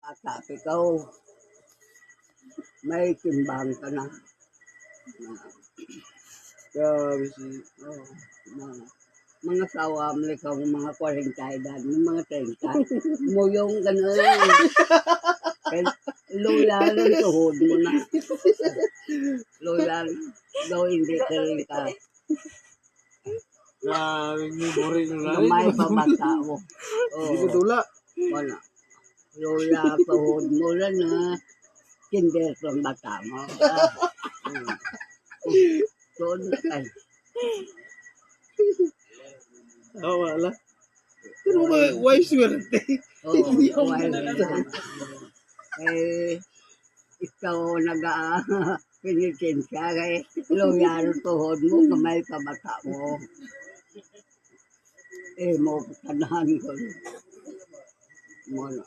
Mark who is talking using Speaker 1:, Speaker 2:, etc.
Speaker 1: At ikaw, may timbang ka na.
Speaker 2: Grabe si...
Speaker 1: Oh, mga sawa mo ikaw, mga 40 edad, mga 30. Mo yung ganun. Lola rin tuhod mo na. Lola rin. Daw hindi ka rin ka.
Speaker 2: Grabe memory nyo na.
Speaker 1: Namay pabata mo.
Speaker 2: Hindi ko tula.
Speaker 1: Wala. Lola, tuhod mo lang na. Kinder kang bata mo. Tuhod na kayo.
Speaker 2: Wala. Pero why swerte?
Speaker 1: Oo, why na. Eh, ikaw pinitensya kay Lola tuhod mo, kamay pabata mo. Mo kanahan ko. Mo na